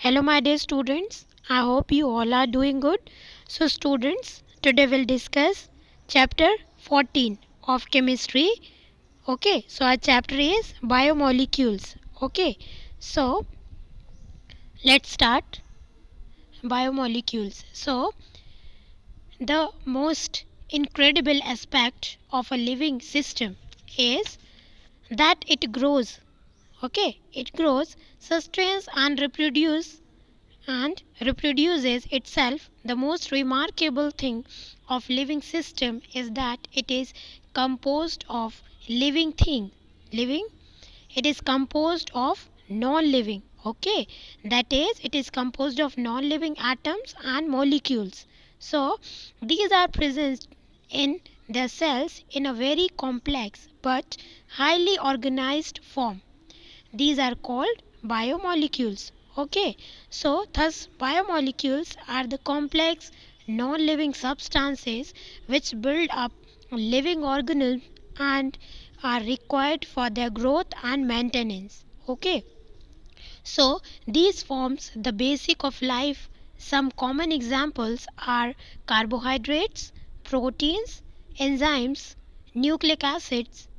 Hello, my dear students. I hope you all are doing good. So, students, today we'll discuss chapter 14 of chemistry. Okay, so our chapter is biomolecules. Okay, so let's start biomolecules. So, the most incredible aspect of a living system is that it grows. Okay, it grows, sustains, and reproduces itself. The most remarkable thing of living system is that it is composed of living. It is composed of non-living. Okay, that is, it is composed of non-living atoms and molecules. So these are present in the cells in a very complex but highly organized form. These are called biomolecules. Okay, so thus biomolecules are the complex non-living substances which build up living organisms and are required for their growth and maintenance. Okay, so these forms the basic of life. Some common examples are carbohydrates, proteins, enzymes, nucleic acids,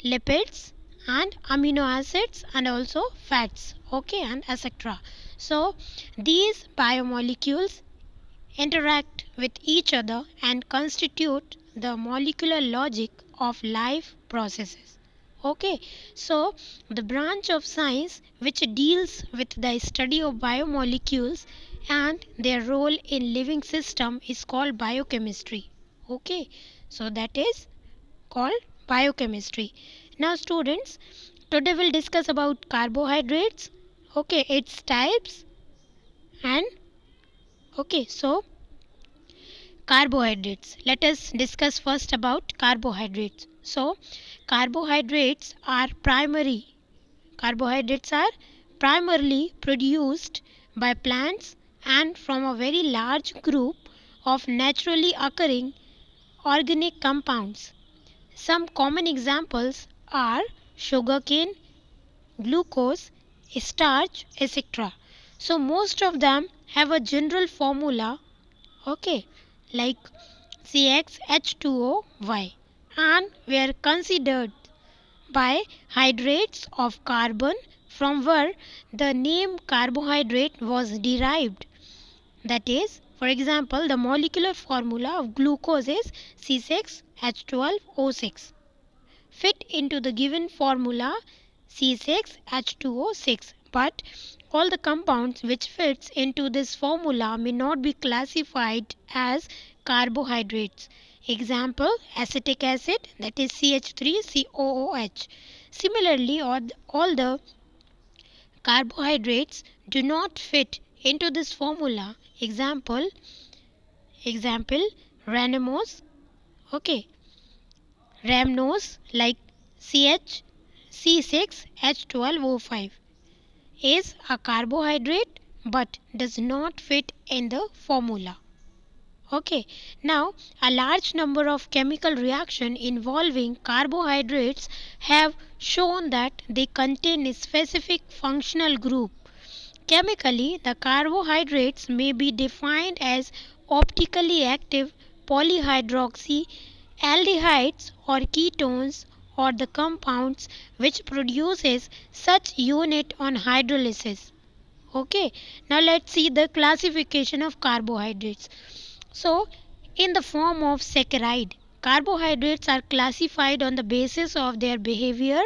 lipids, and amino acids, and also fats. Okay, and etc. So these biomolecules interact with each other and constitute the molecular logic of life processes. Okay, so the branch of science which deals with the study of biomolecules and their role in living system is called biochemistry. Okay, so that is called biochemistry. Now students, today we'll discuss about carbohydrates, okay, its types, and okay, so carbohydrates. Let us discuss first about carbohydrates. So carbohydrates are primarily produced by plants and from a very large group of naturally occurring organic compounds. Some common examples are sugarcane, glucose, starch, etc. So most of them have a general formula, okay, like CxH2OY, and were considered by hydrates of carbon, from where the name carbohydrate was derived. That is, for example, the molecular formula of glucose is C6H12O6. Fit into the given formula C6H2O6, but all the compounds which fits into this formula may not be classified as carbohydrates. Example, acetic acid, that is CH3COOH. Similarly, all the carbohydrates do not fit into this formula. Example, ranimose, okay, Ramnose, like CH C6H12O5, is a carbohydrate but does not fit in the formula. Okay, now a large number of chemical reactions involving carbohydrates have shown that they contain a specific functional group. Chemically, the carbohydrates may be defined as optically active polyhydroxy aldehydes or ketones, or the compounds which produces such unit on hydrolysis. Okay, now let's see the classification of carbohydrates. So in the form of saccharide, carbohydrates are classified on the basis of their behavior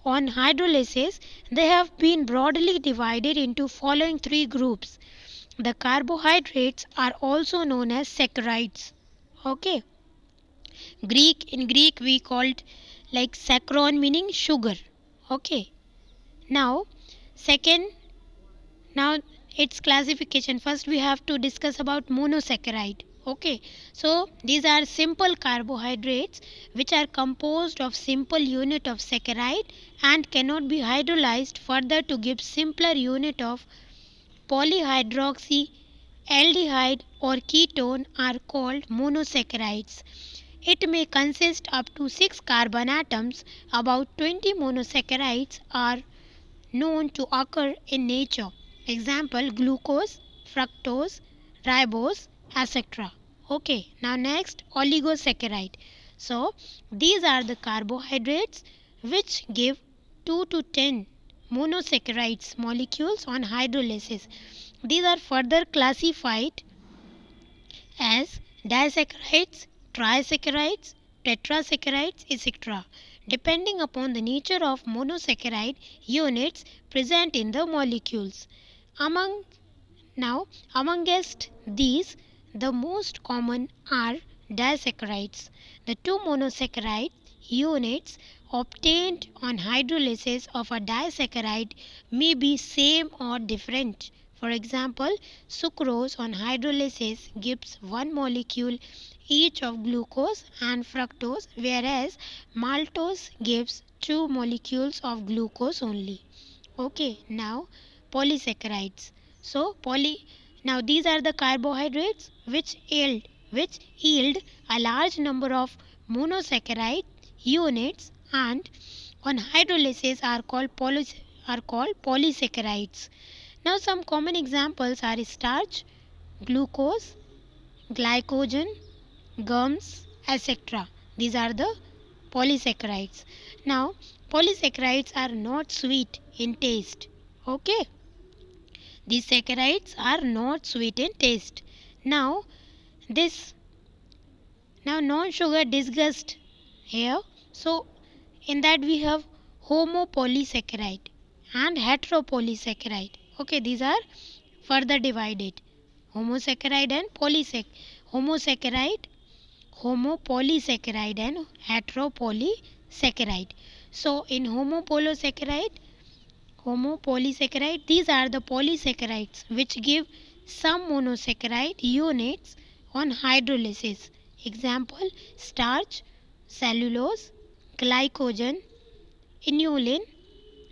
on hydrolysis. They have been broadly divided into following three groups. The carbohydrates are also known as saccharides. Okay, in Greek we called like saccharon, meaning sugar. Okay, now second, now its classification. First we have to discuss about monosaccharide. Okay, so these are simple carbohydrates which are composed of simple unit of saccharide and cannot be hydrolyzed further to give simpler unit of polyhydroxy aldehyde or ketone, are called monosaccharides. It may consist up to 6 carbon atoms. About 20 monosaccharides are known to occur in nature. Example, glucose, fructose, ribose, etc. Okay, now next, oligosaccharide. So these are the carbohydrates which give 2 to 10 monosaccharides molecules on hydrolysis. These are further classified as disaccharides, trisaccharides, tetrasaccharides, etc. depending upon the nature of monosaccharide units present in the molecules. Among Amongst these, the most common are disaccharides. The two monosaccharide units obtained on hydrolysis of a disaccharide may be same or different. For example, sucrose on hydrolysis gives one molecule each of glucose and fructose, whereas maltose gives two molecules of glucose only. Okay, now polysaccharides. So now these are the carbohydrates which yield a large number of monosaccharide units and on hydrolysis are called polysaccharides. Now some common examples are starch, glucose, glycogen, gums, etc. These are the polysaccharides. Now polysaccharides are not sweet in taste. Okay, these saccharides are not sweet in taste. Now this now non-sugar discussed here. So in that we have homopolysaccharide and heteropolysaccharide. Okay, these are further divided. Homosaccharide and homosaccharide, homopolysaccharide and heteropolysaccharide. So in homopolysaccharide, these are the polysaccharides which give some monosaccharide units on hydrolysis. Example, starch, cellulose, glycogen, inulin,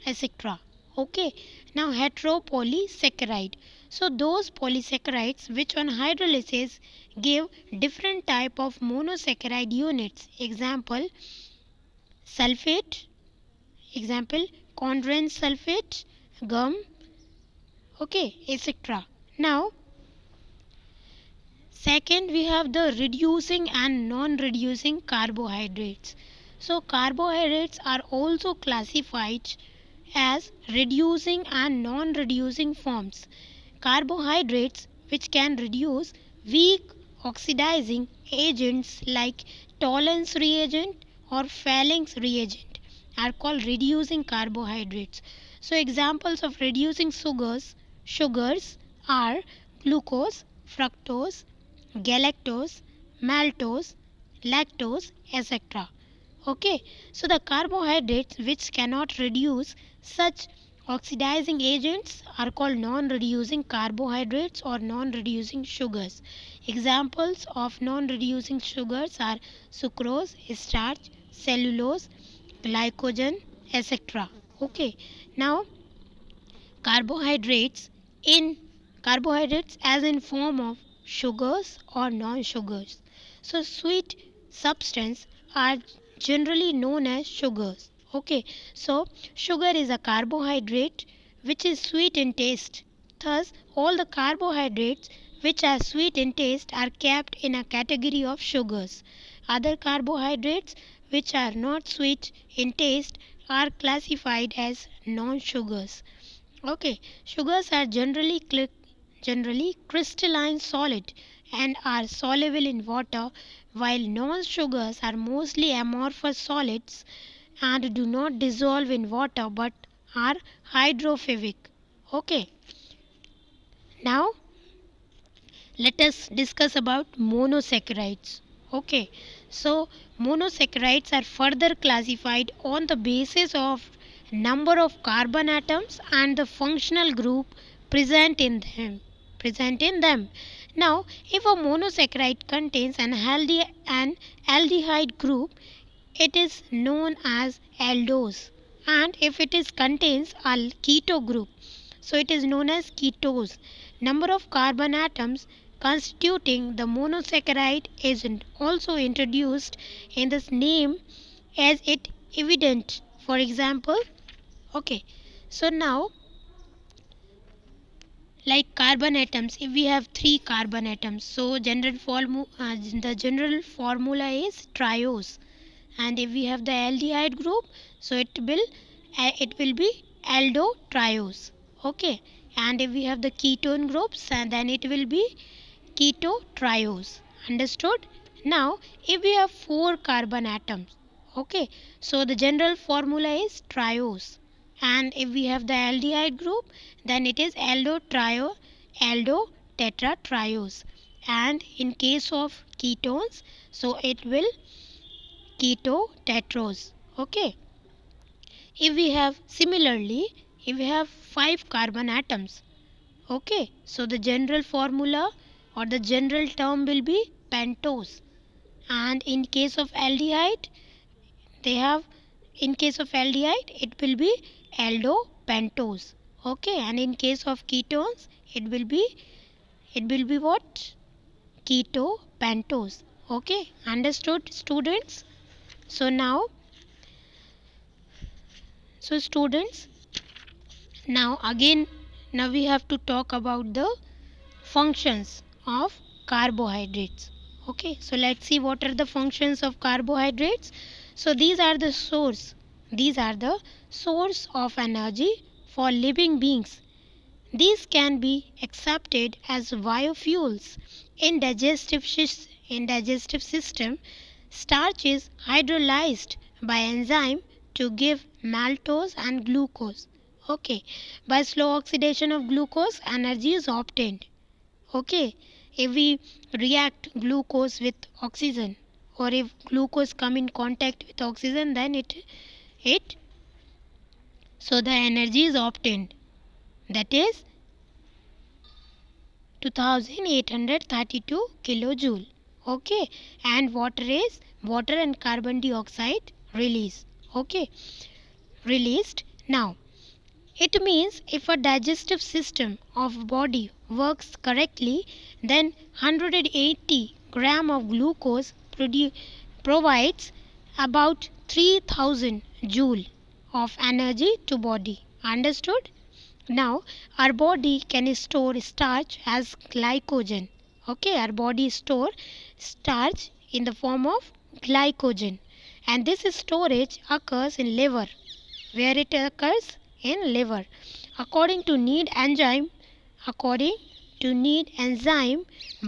etc. Okay, now heteropolysaccharide. So those polysaccharides which on hydrolysis give different type of monosaccharide units. Example, sulfate, example chondrin sulfate, gum, okay, etc. Now second, we have the reducing and non-reducing carbohydrates. So carbohydrates are also classified as reducing and non-reducing forms. Carbohydrates which can reduce weak oxidizing agents like Tollens reagent or Fallings reagent are called reducing carbohydrates. So examples of reducing sugars are glucose, fructose, galactose, maltose, lactose, etc. Okay, so the carbohydrates which cannot reduce such oxidizing agents are called non-reducing carbohydrates or non-reducing sugars. Examples of non-reducing sugars are sucrose, starch, cellulose, glycogen, etc. Okay, now carbohydrates in carbohydrates as in form of sugars or non-sugars. So sweet substance are generally known as sugars. Okay, so sugar is a carbohydrate which is sweet in taste. Thus all the carbohydrates which are sweet in taste are kept in a category of sugars. Other carbohydrates which are not sweet in taste are classified as non-sugars. Okay, sugars are generally crystalline solid and are soluble in water, while non-sugars are mostly amorphous solids and do not dissolve in water but are hydrophobic. Okay, now let us discuss about monosaccharides. Okay, so monosaccharides are further classified on the basis of number of carbon atoms and the functional group present in them. Now if a monosaccharide contains an aldehyde group, it is known as aldose, and if it is contains a keto group, so it is known as ketose. Number of carbon atoms constituting the monosaccharide is also introduced in this name as it evident. For example, okay, so now Like carbon atoms, if we have 3 carbon atoms, so the general formula is triose. And if we have the aldehyde group, so it will be aldotriose. Okay, and if we have the ketone groups, and then it will be ketotriose. Understood? Now if we have 4 carbon atoms, okay, so the general formula is triose. And if we have the aldehyde group, then it is aldotetratriose. And in case of ketones, so it will ketotetrose. Okay, if we have similarly, if we have 5 carbon atoms, okay, so the general formula or the general term will be pentose. And in case of aldehyde, they have in case of aldehyde it will be aldopentose. Okay, and in case of ketones it will be what? Ketopentose. Okay, understood, students? So now, so students, now we have to talk about the functions of carbohydrates. Okay, so let's see what are the functions of carbohydrates. So these are the source of energy for living beings. These can be accepted as biofuels. In digestive system, starch is hydrolyzed by enzyme to give maltose and glucose. Okay, by slow oxidation of glucose, energy is obtained. Okay, if we react glucose with oxygen, or if glucose come in contact with oxygen, then it so the energy is obtained, that is 2832 kilojoule. Okay, and water and carbon dioxide released. Now it means if a digestive system of body works correctly, then 180 gram of glucose provides about 3000 joule of energy to body. Understood? Now our body can store starch as glycogen. Okay, our body store starch in the form of glycogen, and this storage occurs in liver. Where it occurs? In liver. According to need enzyme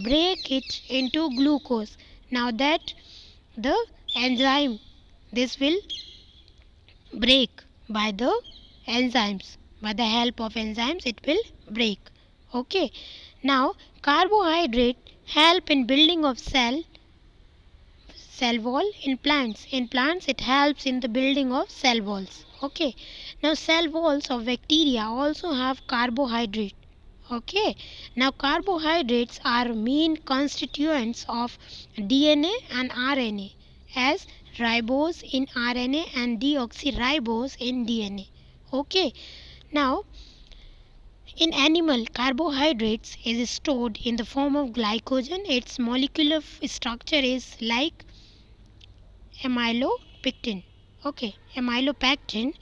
break it into glucose. Now that the enzyme, this will break by the enzymes. By the help of enzymes it will break. Okay, now carbohydrate help in building of cell wall in plants. In plants it helps in the building of cell walls. Okay, now cell walls of bacteria also have carbohydrate. Okay, now carbohydrates are main constituents of DNA and RNA, as ribose in RNA and deoxyribose in DNA. Okay, now in animal, carbohydrates is stored in the form of glycogen. Its molecular structure is like amylopectin. Okay, amylopectin,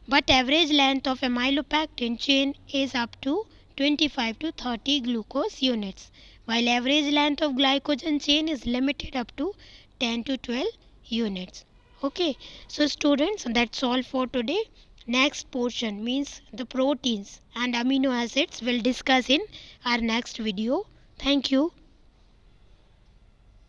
but average length of amylopectin chain is up to 25 to 30 glucose units, while average length of glycogen chain is limited up to 10 to 12 units. Okay, so students, that's all for today. Next portion means the proteins and amino acids we'll discuss in our next video. Thank you.